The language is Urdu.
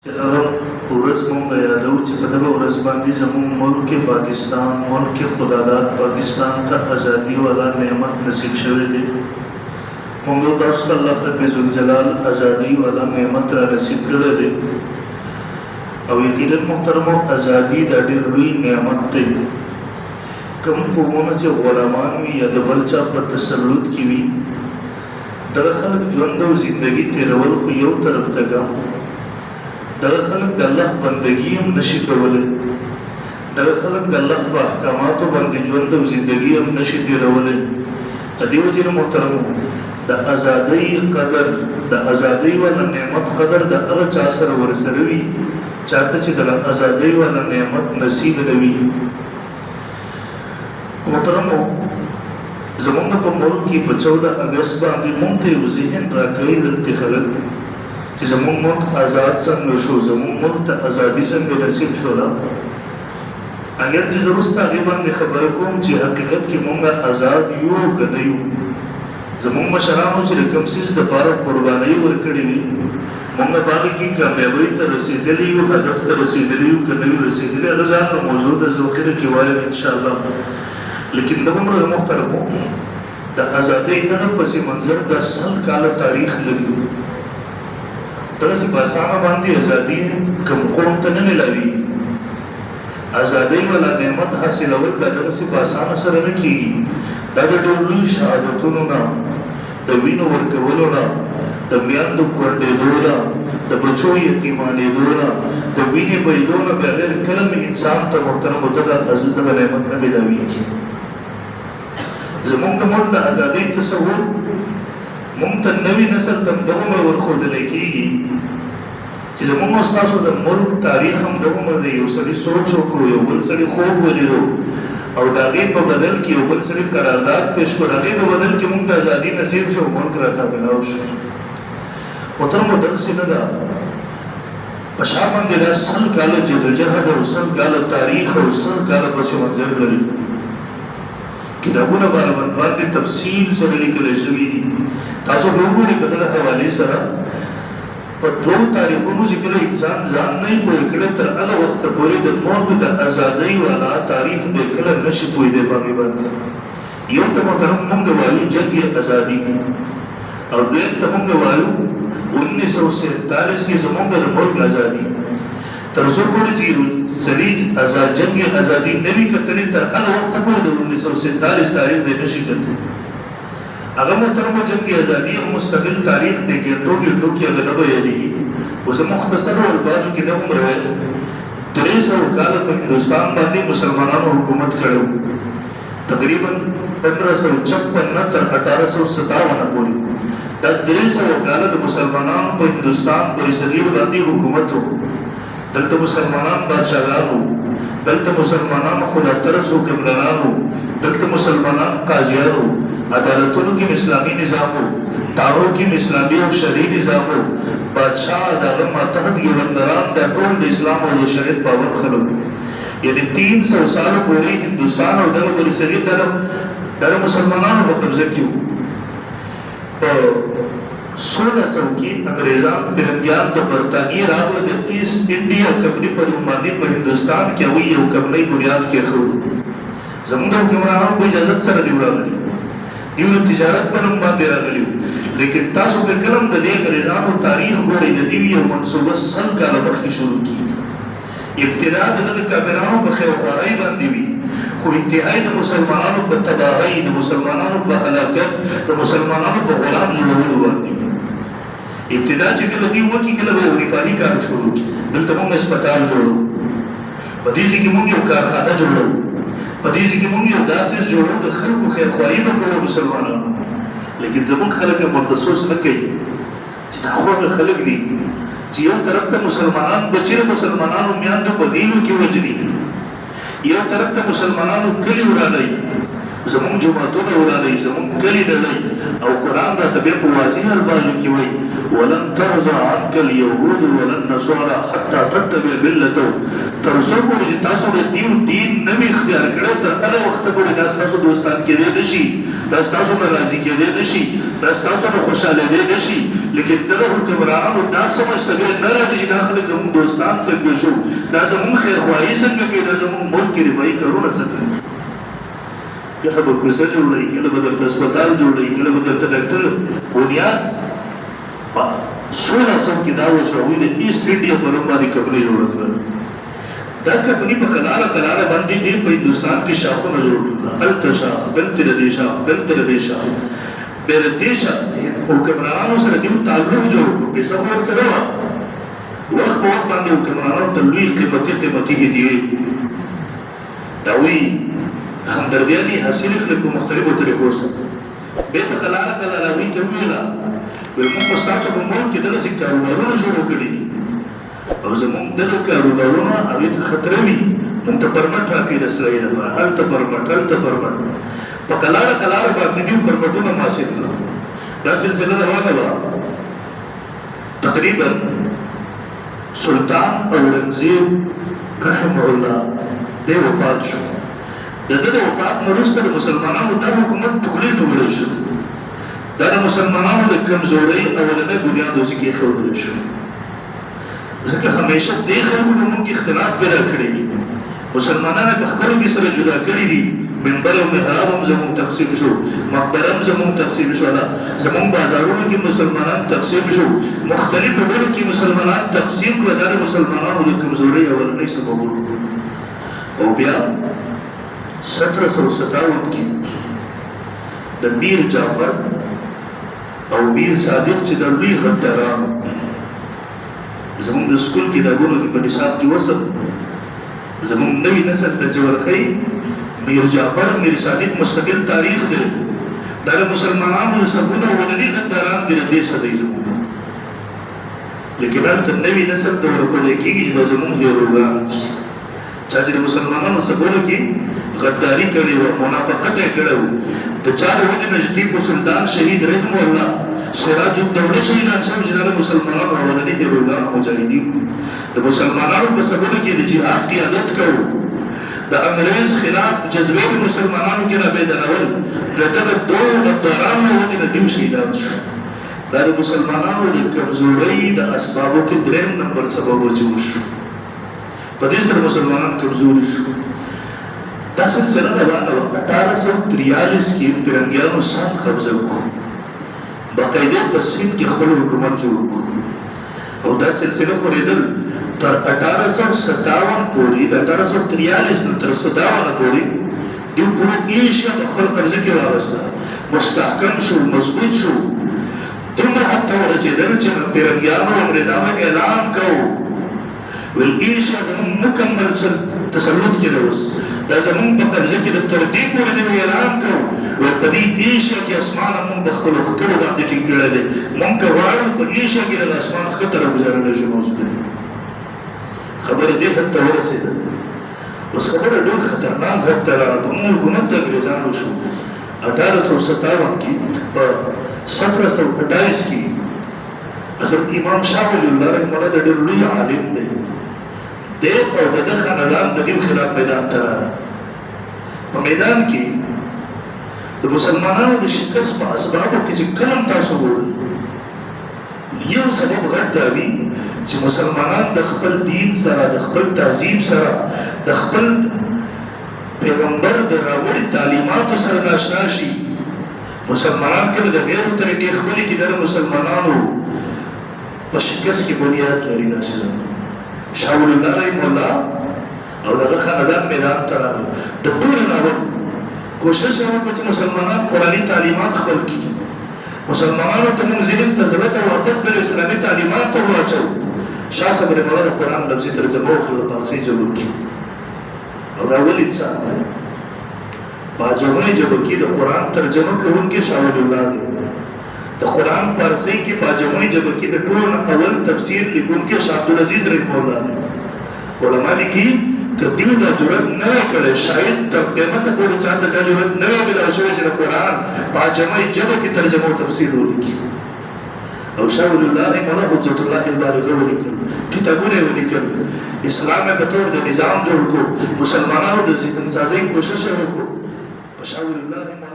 ورځ مونږ یادو چې په دغه ورځ باندې زموږ ملک پاکستان ملک خداداد پاکستان ته ازادي والا نعمت نصیب شوی دی. مونږ تاسو ته الله رب الجلال ازادي والا نعمت را نصیب کړی دی او یقینا محترمو ازادي د ډېر لوی نعمت دی. کوم قومونه چې غلامان وي یا د بل چا په تسلط کې وي دغه خلک ژوند او زندگی تیرول خو یو طرف ته ګام دغه خلک د الله بندگی هم نشي کولی دغه خلک د الله په احکاماتو باندې ژوند او زندگی هم نشي تیرولی. د دې وجې نه محترمو د ازادۍ قدر د ازادۍ والا نعمت قدر د هغه چا سره ورسره وي چاته چې د ازادۍ والا نعمت نصیب نه وي. محترمو زمونږ په ملک کې په 14 اګست باندې مونږ ته یو ذهن راکوي دلته خلک چې زمونږ ملک آزاد څنګه شو زمونږ ملک ته ازادي څنګه نصیب شوله. اگر چې زه وروسته هغې باندې خبره کوم چې حقیقت کې مونږ آزاد یو که نه یو زمونږ مشرانو چې د کوم څیز دپاره قربانۍ ورکړې وي مونږ په هغې کې کامیابۍ ته رسېدلي یو هدف ته رسېدلي یو که نه یو رسېدلي هغه ځان له موضوع د ذخیره کې وایم انشاءالله. لیکن دومره محترمو د ازادۍ دغه پس منظر د 100 کاله تاریخ لري. دغسې په اسانه باندې ازادي کوم قوم ته نه میلاوي. ازادۍ والا نعمت حاصلول دا دغسې په اسانه سره نه کېږي. دا د ډېر لوی شهادتونو نه د وینو ورکولو نه د میندو کونډېدو نه د بچو یتیمانېدو نه د وینې بهېدو نه بغیر کله مې انسان ته محترمو دغه نعمت نه میلاویږي. زمونږ د ملک د ازادۍ تصور مونږ ته نوي نسل ته دومره ورښودلی کېږي چې زمونږ او ستاسو د ملک تاریخ هم دومره دی. یو سړي سوچ وکړو یو بل سړي خوب ولیدو او د هغې په بدل کې یو بل سړي قرارداد پیش کړو. د هغې په بدل کې مونږ ته ازادي نصیب شو ملک راته ملاو شو. محترمو دغسې نه ده په شا باندې دا 100 کاله جدوجهد او 100 کاله تاریخ او 100 کاله پس منظر لري. کتابونه باندې تفصیل سره لیکل شوي دي. تاسو وګورئ په دغه حوالې سره په 2 تاریخونو چې کله انسان ځان نه پوه کړی تر هغه وخته پورې د ملک د ازادۍ والا تاریخ دی کله نشي پوهېدی په هغې باندې. یو ته محترم موږ وایو جنګ ازادي او دویم ته موږ وایو 1947 کې زموږ د ملک ازادي. تر څو پورې چې سړي جنګ ازادي نه وي کتلې تر هغه وخته پورې د 1947 تاریخ دی نشي کتلی. هغه محترمو جنګ ازادي یو مستقل تاریخ دی کې ټوکې هغه نه بیانېږي. خو زه مختصرو الفاظو کې دا هم راوایم 300 کاله په هندوستان باندې مسلمانانو حکومت کړی و. تقریبا 1556 تر 1857 پورې دا 300 کاله د مسلمانانو په هندوستان پر صغیر باندې حکومت و. دلته مسلمانان بادشاهان وو دلته مسلمانان خدا ترس حکمرانان وو دلته مسلمانان قاضیان وو عدالتونو کې اسلامي نظام وو تارو کې اسلامي او شرعي نظام وو. بادشاہ دغه ماتحت یوندران د ټول د اسلام او د شریعت پابند خلک یعنی 300 سال پورې هندوستان او دغه پر صغیر د مسلمانانو په قبضه کې وو. په 1600 کې انګریزان پرنګیان د برطانیې راغله د ایسټ انډیا کمپنۍ په نوم باندې په هندوستان کې هغوی یو کمپنۍ بنیاد کېښود. زموږ د حکمرانانو په اجازت سره دي راغلي دوی د تجارت په نوم باندې راغلي وو. لیکن تاسو که کله هم د دې انګریزانو تاریخ ګورئ د دوی یو منصوبه 100 کاله مخکې شروع کېږي. ابتدا د دغه کافرانو په خیرخوارۍ باندې وي خو انتهایی د مسلمانانو په تباهۍ د مسلمانانو په هلاکت د مسلمانانو په غلام جوړولو باندې وي. ابتدا چې کله دوی وکړي کله به اروپایي کار شروع کړي. دلته موږ هسپتال جوړو په دې ځای کې موږ یو کارخانه جوړو په دې ځای کې موږ یو داسې جوړو د خلکو خیرخواهي به کوو مسلمانانو. لیکن زموږ خلک یې ورته سوچ نه کوي چې دا خو هغه خلک دي چې یو طرف ته مسلمانان بچي د مسلمانانو میندو په وینو کې وژني یو طرف ته مسلمانانو کلي ورانوي زموږ جوماتونه ورانوي زموږ کلي نړوي او قرآن دا تبیق واضح البازو کی وی ولن ترضى عنك اليهود ولن نصارى حتى تتبع ملته ترسو پوری جی تاسو دا دین نمی اختیار کرده تر انا وقت پوری ناس تاسو دوستان کے دے دشی ناس تاسو نرازی کے دے دشی ناس تاسو خوشحال دے دشی لیکن دغه حکمرانانو دا سمجھتا گئے نراجی جی داخل زمون دوستان سنگ شو دا زمون خیر خواهی سنگ که دا زمون ملک کی رفائی کرون سنگ کله به کوڅه جوړوي کله به درته هسپتال جوړوي کله به درته ډاکټر بنیاد 1600 کې دا وشوي د ایسټ انډیا په نوم باندې کمپنۍ جوړه کړه دا کمپنۍ په کلاره باندې دې په هندوستان کې شاخونه جوړ کړل التشا بلتر دیشا بیرتیشا حکمرانانو سره دې تعلق جوړ کړو پیسې ورسره وخت په وخت باندې حکمرانانو ته لوی قیمتي هدیې دا وی همدردیانی حاصل کړل په مختلفو طریقو سره به په کلاره وی ته ویلا ورمون پستاسو په ملک کې دغه کاروبارونه شروع کړي او زموږ دغه کاروبارونه هغه ته خطر وي نن ته پرمټ راکې د اسرائیل لپاره هلته پرمټ په کلاره باندې دې پرمټونه حاصل کړل دا سلسله روانه وه تقریبا سلطان اورنګزیب رحمه الله دې وفات شو د دې وفات وروسته د مسلمانانو د حکومت ټوله شو دا د مسلمانانو د کمزورۍ اولنۍ بنیاد وسیکې ښودل شو ځکه همیشه دې خلکو موږ اختلاف پیدا کړی مسلمانانو په خپل کې سره جدا کړی دي منبر او محراب هم زموږ تقسیم شو مقبره هم زموږ تقسیم شو زموږ بازارونو کې مسلمانان تقسیم شو مختلفو ډلو کې مسلمانان تقسیم کړل دا د مسلمانانو د کمزورۍ اولنۍ سببونه او بیا 1757 کې د میر جعفر او میر صادق چې د لوی غدارانو زموږ د سکول کتابونو کې په نصاب کې وصل زموږ نوی نسل ته چې ورښیي میر جعفر میر صادق مستقل تاریخ دی دا د مسلمانانو د سبونه ولني غداران دي د دې صدۍ زموږ لیکن هلته نوی نسل ته ورښودل کېږي چې دا زموږ هیروګان دي چا چې د مسلمانانو سبونه کې غداری کړی و منافقت یې کړی و د چا د وجې نه چې ټیپو سلطان شهید رحمه الله سراج الدوله شهیدان شوي چې دا د مسلمانانو اولني هیروګان مجاهدین د مسلمانانو په سبونه کې د جهاد قیادت کوو د انګریز خلاف جذبې د مسلمانانو کې رابېدارول د دغه دوو غدارانو وجې نه دوی شهیدان شو دا د مسلمانانو د کمزورۍ د اسبابو کې درېیم نمبر سبب وجود شو په دې سره مسلمانان کمزوري شو دا سلسله روانه وه 1843 کې فرنګیانو سند قبضه وکړو باقاعده په سند کې خپل حکومت جوړ کړو او دا سلسله خورېدل تر 1857 پورې د 1843 نه تر 57 پورې دوی پوره ایشیا په خپل قبضه کې راوسته مستحکم شو مضبوط شو دومره حتی ورسېدل چې فرنګیانو انګریزانو اعلان کوو والإيشا زمون مكمل تسلط كده بس دا زمون بقبضه كده ترديد ورده ويلان كو والبدي إيشا كي أسمانا من بخلو خكرو بعد تنقل ده من كوارو بإيشا كده الأسمان خطر وزارة الجنوز ده خبر دي حتى ورسي ده بس خبر دول خطرناك حتى لعطمون الكمت انگريزان وشو 1857 کی پا 1728 کی اصلا امام شاہ ولی اللہ رحمہ اللہ ده دل لوی عالم ده دیو او د خاندان د دې خلاف میدان ته په میدان کې د مسلمانانو د شکست په اسبابو کې چې کلم تاسو وګورئ یو سبب غټ دی چې مسلمانان د خپل دین سره د خپل تهذیب سره د خپل پیغمبر د راوړي تعلیماتو سره ناشنا شي مسلمانان کله د غیر طریقې خپلې کې د مسلمانانو په شکست کې بنیاد لري ناسره شاول الله رحمه الله او دغه خاندان میدان ته راغلل د ټول ناول کوشش وکړ چې مسلمانان قرآني تعلیمات خپل کړي مسلمانانو ته موږ ذهن ته زړه ته واپس د اسلامي تعلیمات ته واچو شاه صاحب رحمه الله د قرآن لفظي ترجمه وکړه په فارسي ژبه کې او دا ولې انسان په جمعي ژبه کې د قرآن ترجمه کوونکی شاول الله دی د قرآن فارسی کې په جمعي ژبه کې د ټول اول تفسیر لیکونکی شاه عبدالعزیز رحمه الله دی علما لیکي کدیو دا جرات نوے کرے شاید تر قیمت پوری چاہتا چاہ جرات نوے بلا شوئے جنہ قرآن پاجمعی جنہ کی ترجمہ و تفسیر ہو لکی او شاول اللہ مولا حجت اللہ البالغ و لکن کتابونے و لکن اسلام بطور دا نظام جوڑ کو مسلمانوں دا زندن سازیں کوشش ہو کو شاول اللہ